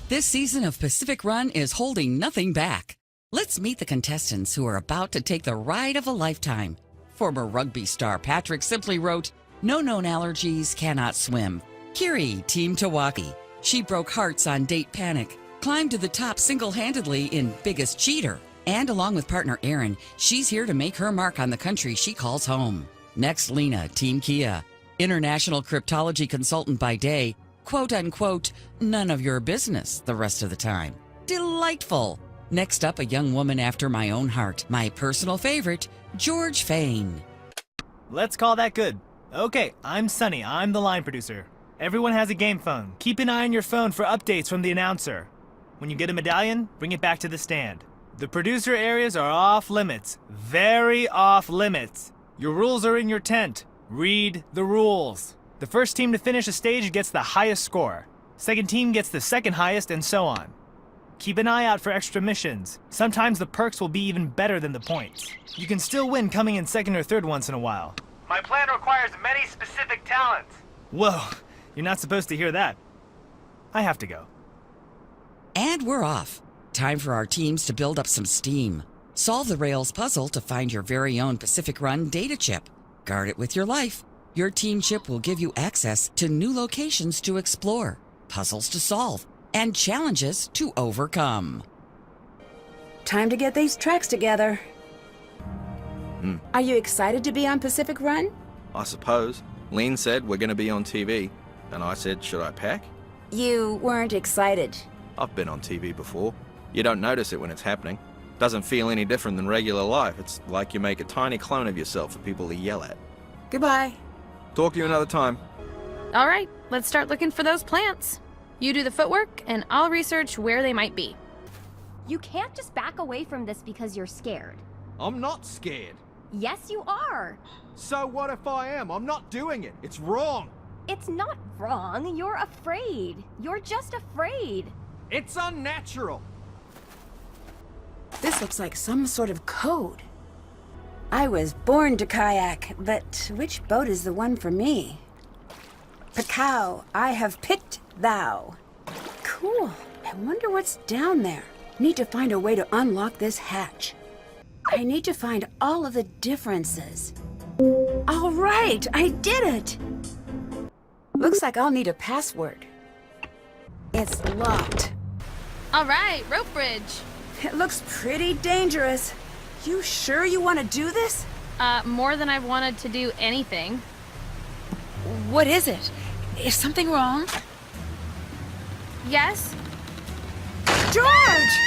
This season of Pacific Run is holding nothing back. Let's meet the contestants who are about to take the ride of a lifetime. Former rugby star Patrick simply wrote, "No known allergies, cannot swim." Kiri, Team Tawaki. She broke hearts on Date Panic, climbed to the top single-handedly in Biggest Cheater. And along with partner Aaron, she's here to make her mark on the country she calls home. Next, Lena, Team Kia. International cryptology consultant by day, quote-unquote, none of your business the rest of the time. Delightful. Next up, a young woman after my own heart, my personal favorite, George Fain. Let's call that good. Okay, I'm Sunny. I'm the line producer. Everyone has a game phone. Keep an eye on your phone for updates from the announcer. When you get a medallion, bring it back to the stand. The producer areas are off limits. Very off limits. Your rules are in your tent. Read the rules. The first team to finish a stage gets the highest score. Second team gets the second highest, and so on. Keep an eye out for extra missions. Sometimes the perks will be even better than the points. You can still win coming in second or third once in a while. My plan requires many specific talents. Whoa, you're not supposed to hear that. I have to go. And we're off. Time for our teams to build up some steam. Solve the Rails puzzle to find your very own Pacific Run data chip. Guard it with your life. Your team chip will give you access to new locations to explore, puzzles to solve, and challenges to overcome. Time to get these tracks together. Are you excited to be on Pacific Run? I suppose. Lean said we're going to be on TV, and I said, should I pack? You weren't excited. I've been on TV before. You don't notice it when it's happening. Doesn't feel any different than regular life. It's like you make a tiny clone of yourself for people to yell at. Goodbye. Talk to you another time. All right, let's start looking for those plants. You do the footwork, and I'll research where they might be. You can't just back away from this because you're scared. I'm not scared. Yes, you are. So what if I am? I'm not doing it. It's wrong. It's not wrong. You're afraid. You're just afraid. It's unnatural. This looks like some sort of code. I was born to kayak, but which boat is the one for me? Picao, I have picked thou. Cool. I wonder what's down there. Need to find a way to unlock this hatch. I need to find all of the differences. All right, I did it! Looks like I'll need a password. It's locked. All right, rope bridge. It looks pretty dangerous. You sure you want to do this? More than I've wanted to do anything. What is it? Is something wrong? Yes? George!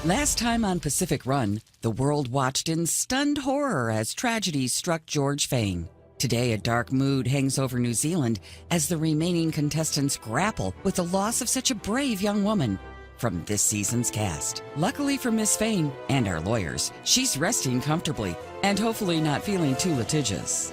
Last time on Pacific Run, the world watched in stunned horror as tragedy struck George Fain. Today, a dark mood hangs over New Zealand as the remaining contestants grapple with the loss of such a brave young woman from this season's cast. Luckily for Miss Fain and our lawyers, she's resting comfortably and hopefully not feeling too litigious.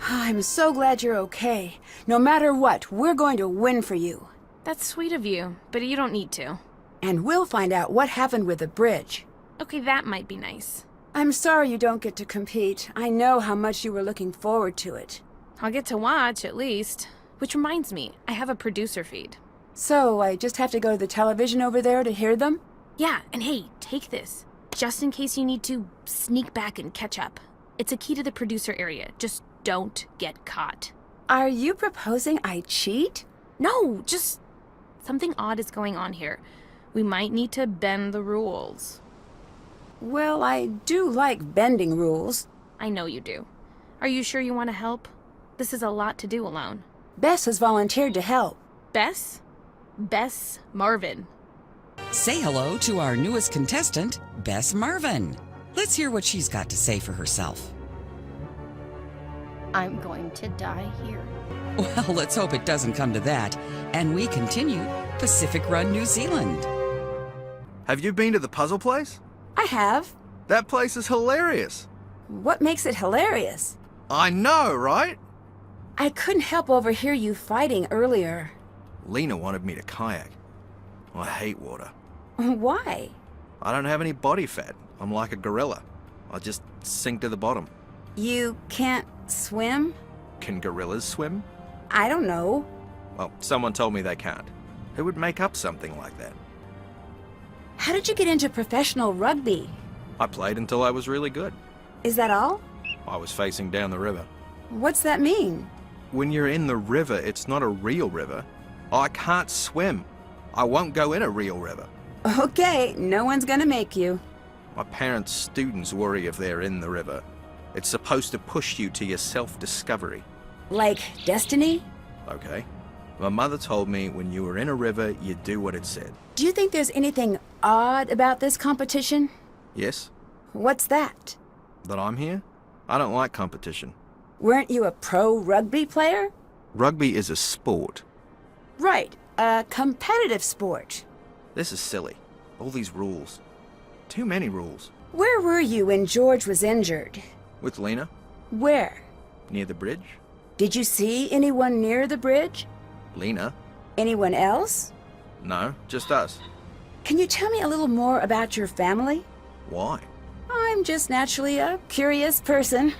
I'm so glad you're okay. No matter what, we're going to win for you. That's sweet of you, but you don't need to. And we'll find out what happened with the bridge. Okay, that might be nice. I'm sorry you don't get to compete. I know how much you were looking forward to it. I'll get to watch, at least. Which reminds me, I have a producer feed. So, I just have to go to the television over there to hear them? Yeah, and hey, take this. Just in case you need to sneak back and catch up. It's a key to the producer area. Just don't get caught. Are you proposing I cheat? No, just something odd is going on here. We might need to bend the rules. Well, I do like bending rules. I know you do. Are you sure you want to help? This is a lot to do alone. Bess has volunteered to help. Bess? Bess Marvin. Say hello to our newest contestant, Bess Marvin. Let's hear what she's got to say for herself. I'm going to die here. Well, let's hope it doesn't come to that. And we continue Pacific Run New Zealand. Have you been to the puzzle place? I have. That place is hilarious. What makes it hilarious? I know, right? I couldn't help overhear you fighting earlier. Lena wanted me to kayak. I hate water. Why? I don't have any body fat. I'm like a gorilla. I just sink to the bottom. You can't swim? Can gorillas swim? I don't know. Well, someone told me they can't. Who would make up something like that? How did you get into professional rugby? I played until I was really good. Is that all? I was facing down the river. What's that mean? When you're in the river, it's not a real river. I can't swim. I won't go in a real river. Okay, no one's gonna make you. My parents' students worry if they're in the river. It's supposed to push you to your self-discovery. Like destiny? Okay. My mother told me when you were in a river, you do what it said. Do you think there's anything odd about this competition? Yes? What's that? That I'm here? I don't like competition. Weren't you a pro rugby player? Rugby is a sport. Right, a competitive sport. This is silly. All these rules. Too many rules. Where were you when George was injured? With Lena, Where? near the bridge. Did you see anyone near the bridge? Lena? Anyone else? No, just us. Can you tell me a little more about your family? Why? I'm just naturally a curious person.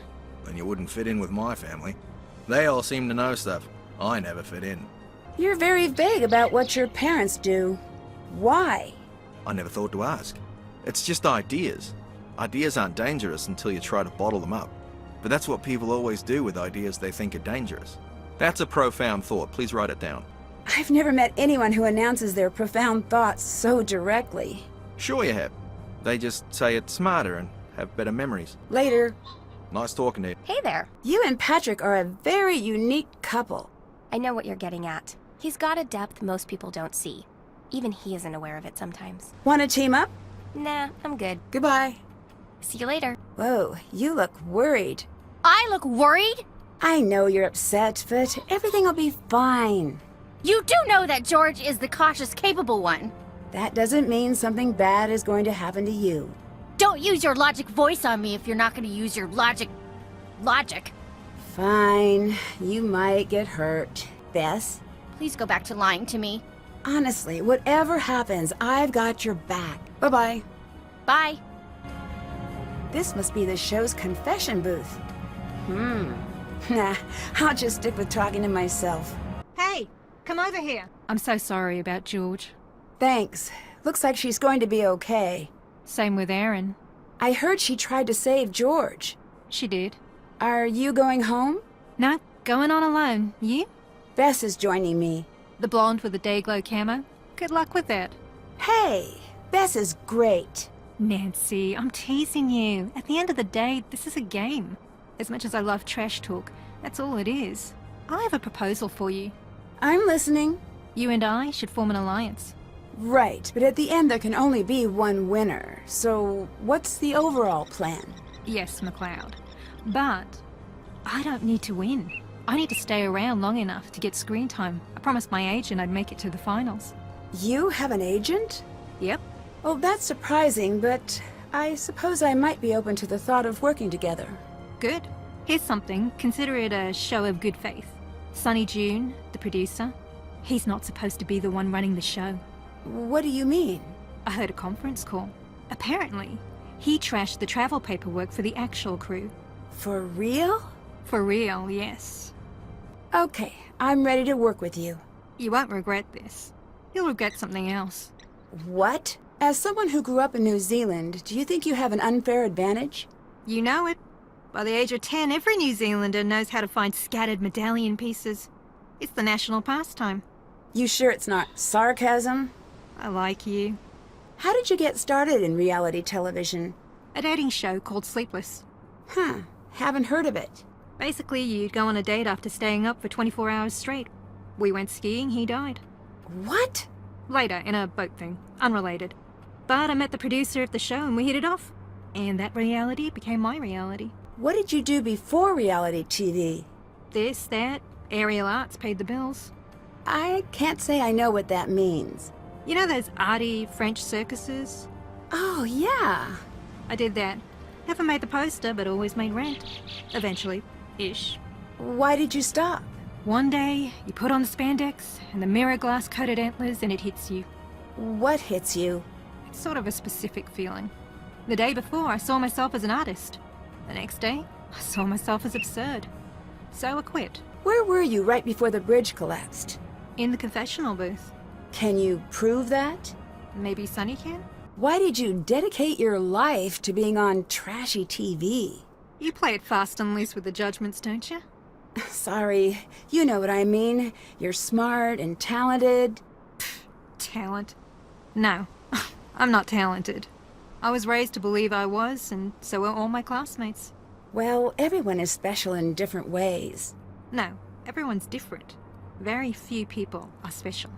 Then you wouldn't fit in with my family. They all seem to know stuff. I never fit in. You're very vague about what your parents do. Why? I never thought to ask. It's just ideas. Ideas aren't dangerous until you try to bottle them up. But that's what people always do with ideas they think are dangerous. That's a profound thought. Please write it down. I've never met anyone who announces their profound thoughts so directly. Sure you have. They just say it smarter and have better memories. Later. Nice talking to you. Hey there. You and Patrick are a very unique couple. I know what you're getting at. He's got a depth most people don't see. Even he isn't aware of it sometimes. Want to team up? Nah, I'm good. Goodbye. See you later. Whoa, you look worried. I look worried? I know you're upset, but everything will be fine. You do know that George is the cautious, capable one. That doesn't mean something bad is going to happen to you. Don't use your logic voice on me if you're not going to use your logic. Fine. You might get hurt. Bess? Please go back to lying to me. Honestly, whatever happens, I've got your back. Bye-bye. Bye. This must be the show's confession booth. Nah, I'll just stick with talking to myself. Hey, come over here. I'm so sorry about George. Thanks. Looks like she's going to be okay. Same with Erin. I heard she tried to save George. She did. Are you going home? No, going on alone. You? Bess is joining me. The blonde with the day-glow camo? Good luck with that. Hey, Bess is great. Nancy, I'm teasing you. At the end of the day, this is a game. As much as I love trash talk, that's all it is. I have a proposal for you. I'm listening. You and I should form an alliance. Right, but at the end there can only be one winner. So what's the overall plan? Yes, McLeod. But I don't need to win. I need to stay around long enough to get screen time. I promised my agent I'd make it to the finals. You have an agent? Yep. Well, that's surprising, but I suppose I might be open to the thought of working together. Good. Here's something. Consider it a show of good faith. Sonny June, the producer, he's not supposed to be the one running the show. What do you mean? I heard a conference call. Apparently, he trashed the travel paperwork for the actual crew. For real? For real, yes. Okay, I'm ready to work with you. You won't regret this. You'll regret something else. What? As someone who grew up in New Zealand, do you think you have an unfair advantage? You know it. By the age of 10, every New Zealander knows how to find scattered medallion pieces. It's the national pastime. You sure it's not sarcasm? I like you. How did you get started in reality television? A dating show called Sleepless. Huh, haven't heard of it. Basically, you'd go on a date after staying up for 24 hours straight. We went skiing, he died. What? Later, in a boat thing. Unrelated. But I met the producer of the show and we hit it off. And that reality became my reality. What did you do before reality TV? This, that, aerial arts paid the bills. I can't say I know what that means. You know those arty French circuses? Oh, yeah. I did that. Never made the poster, but always made rent. Eventually. Ish. Why did you stop? One day, you put on the spandex and the mirror glass-coated antlers and it hits you. What hits you? It's sort of a specific feeling. The day before, I saw myself as an artist. The next day, I saw myself as absurd. So I quit. Where were you right before the bridge collapsed? In the confessional booth. Can you prove that? Maybe Sunny can? Why did you dedicate your life to being on trashy TV? You play it fast and loose with the judgments, don't you? Sorry, you know what I mean. You're smart and talented. Talent? No, I'm not talented. I was raised to believe I was, and so were all my classmates. Well, everyone is special in different ways. No, everyone's different. Very few people are special.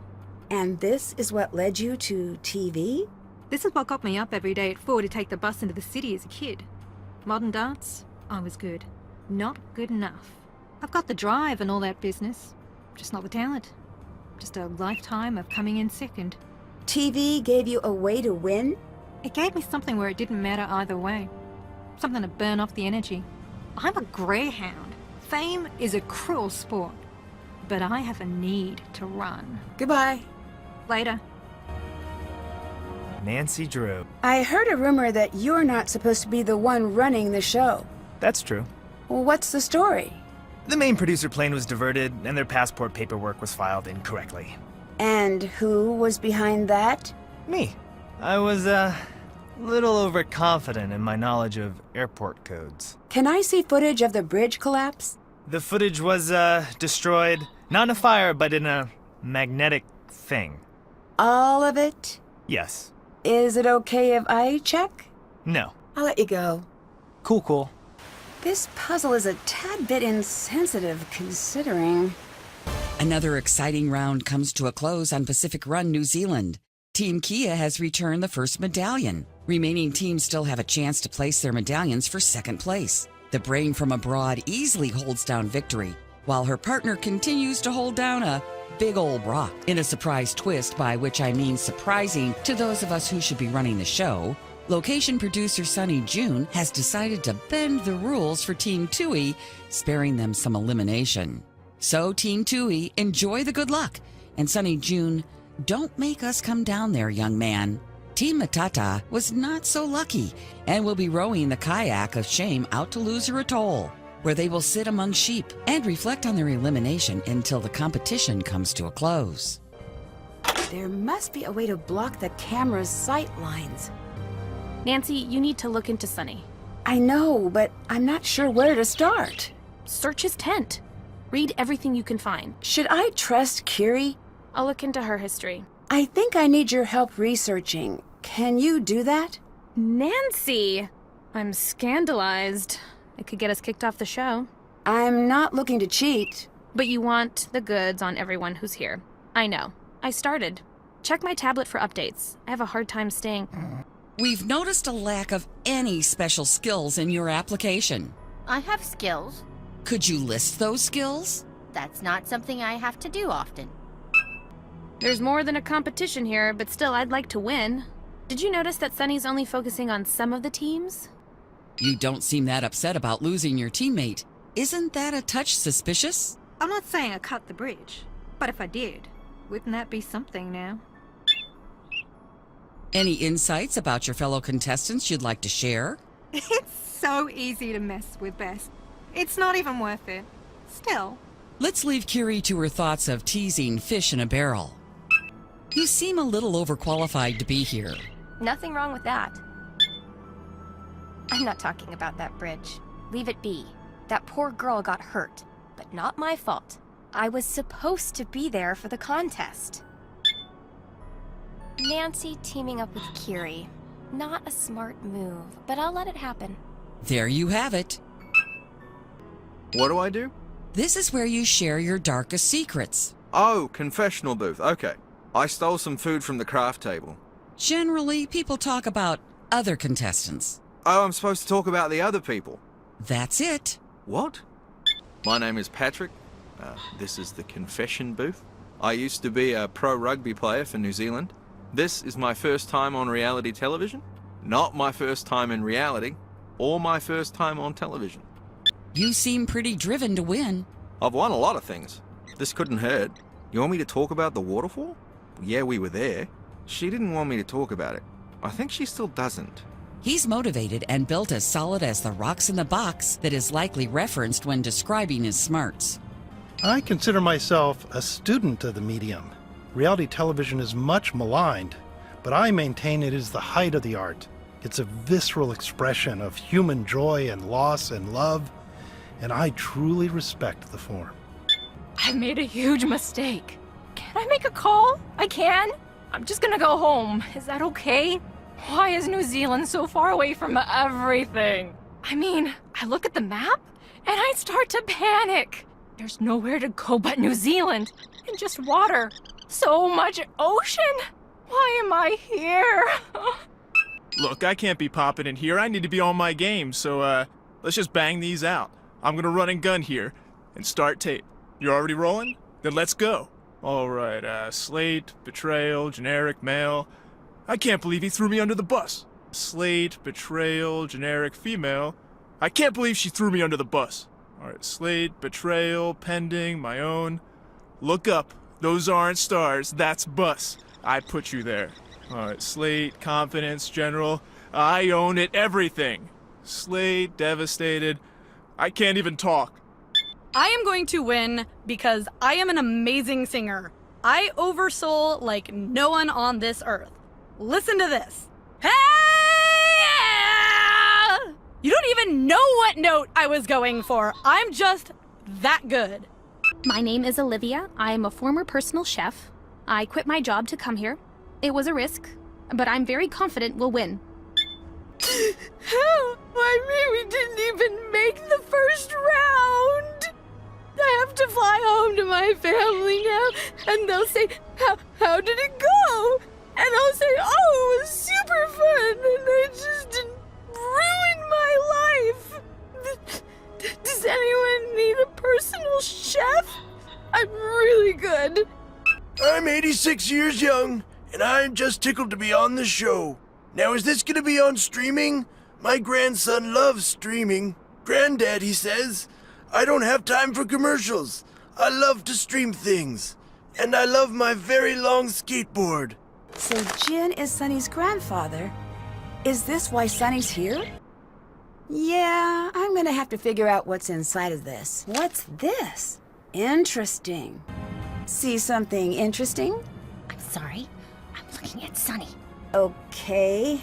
And this is what led you to TV? This is what got me up every day at 4 to take the bus into the city as a kid. Modern dance, I was good. Not good enough. I've got the drive and all that business, just not the talent. Just a lifetime of coming in second. TV gave you a way to win? It gave me something where it didn't matter either way. Something to burn off the energy. I'm a greyhound. Fame is a cruel sport. But I have a need to run. Goodbye. Later. Nancy Drew. I heard a rumor that you're not supposed to be the one running the show. That's true. Well, what's the story? The main producer plane was diverted, and their passport paperwork was filed incorrectly. And who was behind that? Me. I was, little overconfident in my knowledge of airport codes. Can I see footage of the bridge collapse? The footage was, destroyed, not in a fire, but in a magnetic thing. All of it? Yes. Is it okay if I check? No. I'll let you go. Cool. This puzzle is a tad bit insensitive, considering. Another exciting round comes to a close on Pacific Run, New Zealand. Team Kia has returned the first medallion. Remaining teams still have a chance to place their medallions for second place. The brain from abroad easily holds down victory, while her partner continues to hold down a big old rock. In a surprise twist, by which I mean surprising to those of us who should be running the show, location producer Sunny June has decided to bend the rules for Team Tui, sparing them some elimination. So Team Tui, enjoy the good luck. And Sunny June, don't make us come down there, young man. Team Matata was not so lucky and will be rowing the kayak of shame out to Loser Atoll, where they will sit among sheep and reflect on their elimination until the competition comes to a close. There must be a way to block the camera's sight lines. Nancy, you need to look into Sunny. I know, but I'm not sure where to start. Search his tent. Read everything you can find. Should I trust Kiri? I'll look into her history. I think I need your help researching. Can you do that? Nancy! I'm scandalized. It could get us kicked off the show. I'm not looking to cheat. But you want the goods on everyone who's here. I know. I started. Check my tablet for updates. I have a hard time staying... We've noticed a lack of any special skills in your application. I have skills. Could you list those skills? That's not something I have to do often. There's more than a competition here, but still I'd like to win. Did you notice that Sunny's only focusing on some of the teams? You don't seem that upset about losing your teammate. Isn't that a touch suspicious? I'm not saying I cut the bridge, but if I did, wouldn't that be something now? Any insights about your fellow contestants you'd like to share? It's so easy to mess with Bess. It's not even worth it. Still. Let's leave Kiri to her thoughts of teasing fish in a barrel. You seem a little overqualified to be here. Nothing wrong with that. I'm not talking about that bridge. Leave it be. That poor girl got hurt, but not my fault. I was supposed to be there for the contest. Nancy teaming up with Kiri. Not a smart move, but I'll let it happen. There you have it. What do I do? This is where you share your darkest secrets. Oh, confessional booth. Okay. I stole some food from the craft table. Generally, people talk about other contestants. Oh, I'm supposed to talk about the other people. That's it. What? My name is Patrick. This is the confession booth. I used to be a pro rugby player for New Zealand. This is my first time on reality television. Not my first time in reality, or my first time on television. You seem pretty driven to win. I've won a lot of things. This couldn't hurt. You want me to talk about the waterfall? Yeah, we were there. She didn't want me to talk about it. I think she still doesn't. He's motivated and built as solid as the rocks in the box that is likely referenced when describing his smarts. I consider myself a student of the medium. Reality television is much maligned, but I maintain it is the height of the art. It's a visceral expression of human joy and loss and love, and I truly respect the form. I made a huge mistake. Can I make a call? I can? I'm just gonna go home. Is that okay? Why is New Zealand so far away from everything? I mean, I look at the map and I start to panic. There's nowhere to go but New Zealand, and just water. So much ocean. Why am I here? Look, I can't be popping in here. I need to be on my game, so let's just bang these out. I'm gonna run and gun here and start tape. You're already rolling? Then let's go. Alright, slate, betrayal, generic, male. I can't believe he threw me under the bus. Slate, betrayal, generic, female. I can't believe she threw me under the bus. Alright, slate, betrayal, pending, my own. Look up. Those aren't stars. That's bus. I put you there. Alright, slate, confidence, general. I own it, everything. Slate, devastated. I can't even talk. I am going to win because I am an amazing singer. I oversoul like no one on this earth. Listen to this. Hey! You don't even know what note I was going for. I'm just that good. My name is Olivia. I am a former personal chef. I quit my job to come here. It was a risk, but I'm very confident we'll win. How? I mean, we didn't even make the first round. I have to fly home to my family now, and they'll say, how did it go? And I'll say, oh, it was super fun, and I just didn't ruin my life. Does anyone need a personal chef? I'm really good. I'm 86 years young, and I'm just tickled to be on the show. Now, is this gonna be on streaming? My grandson loves streaming. Granddad, he says, I don't have time for commercials. I love to stream things. And I love my very long skateboard. So Jin is Sunny's grandfather. Is this why Sunny's here? Yeah, I'm gonna have to figure out what's inside of this. What's this? Interesting. See something interesting? I'm sorry. I'm looking at Sunny. Okay.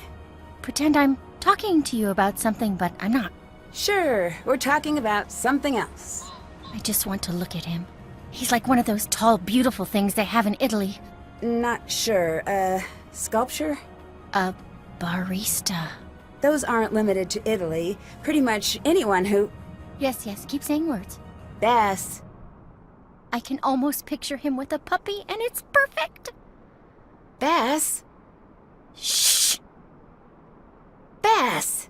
Pretend I'm talking to you about something, but I'm not. Sure, we're talking about something else. I just want to look at him. He's like one of those tall, beautiful things they have in Italy. Not sure. Sculpture? A barista. Those aren't limited to Italy. Pretty much anyone who... Yes, keep saying words. Bass. I can almost picture him with a puppy, and it's perfect. Bass? Shh! Bass!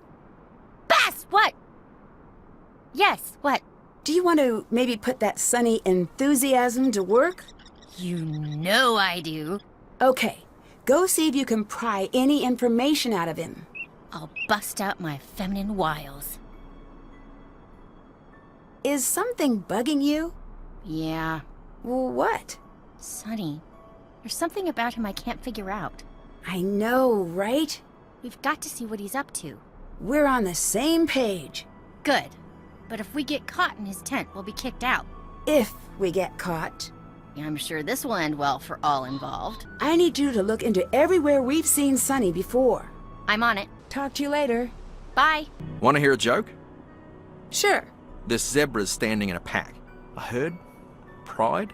Bass, what? Yes, what? Do you want to maybe put that Sunny enthusiasm to work? You know I do. Okay, go see if you can pry any information out of him. I'll bust out my feminine wiles. Is something bugging you? Yeah. Well, what? Sunny, there's something about him I can't figure out. I know, right? We've got to see what he's up to. We're on the same page. Good. But if we get caught in his tent, we'll be kicked out. If we get caught. I'm sure this will end well for all involved. I need you to look into everywhere we've seen Sunny before. I'm on it. Talk to you later. Bye. Want to hear a joke? Sure. This zebra's standing in a pack. A herd? Pride?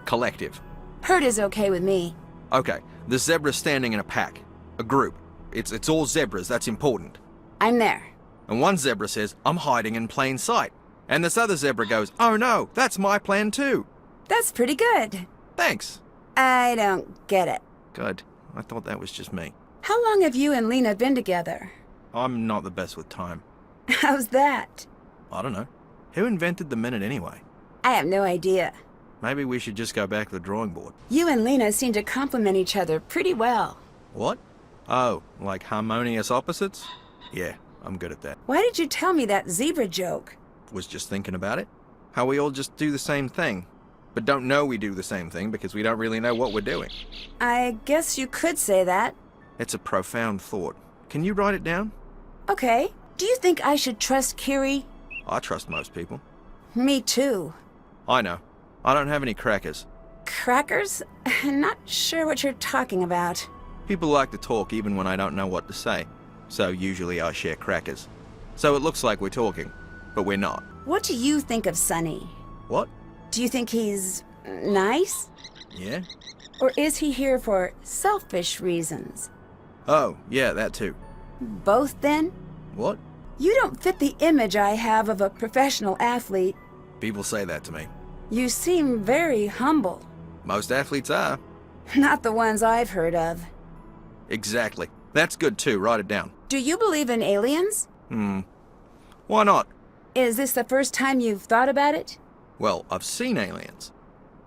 Collective. Herd is okay with me. Okay, the zebra's standing in a pack. A group. It's all zebras, that's important. I'm there. And one zebra says, I'm hiding in plain sight. And this other zebra goes, oh no, that's my plan too. That's pretty good. Thanks. I don't get it. Good. I thought that was just me. How long have you and Lena been together? I'm not the best with time. How's that? I don't know. Who invented the minute anyway? I have no idea. Maybe we should just go back to the drawing board. You and Lena seem to complement each other pretty well. What? Oh, like harmonious opposites? Yeah, I'm good at that. Why did you tell me that zebra joke? Was just thinking about it. How we all just do the same thing, but don't know we do the same thing because we don't really know what we're doing. I guess you could say that. It's a profound thought. Can you write it down? Okay. Do you think I should trust Kiri? I trust most people. Me too. I know. I don't have any crackers. Crackers? Not sure what you're talking about. People like to talk even when I don't know what to say, so usually I share crackers. So it looks like we're talking, but we're not. What do you think of Sonny? What? Do you think he's nice? Yeah? Or is he here for selfish reasons? Oh, yeah, that too. Both then? What? You don't fit the image I have of a professional athlete. People say that to me. You seem very humble. Most athletes are. Not the ones I've heard of. Exactly. That's good too, write it down. Do you believe in aliens? Why not? Is this the first time you've thought about it? Well, I've seen aliens.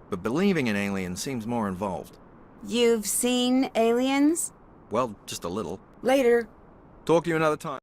But believing in aliens seems more involved. You've seen aliens? Well, just a little. Later. Talk to you another time.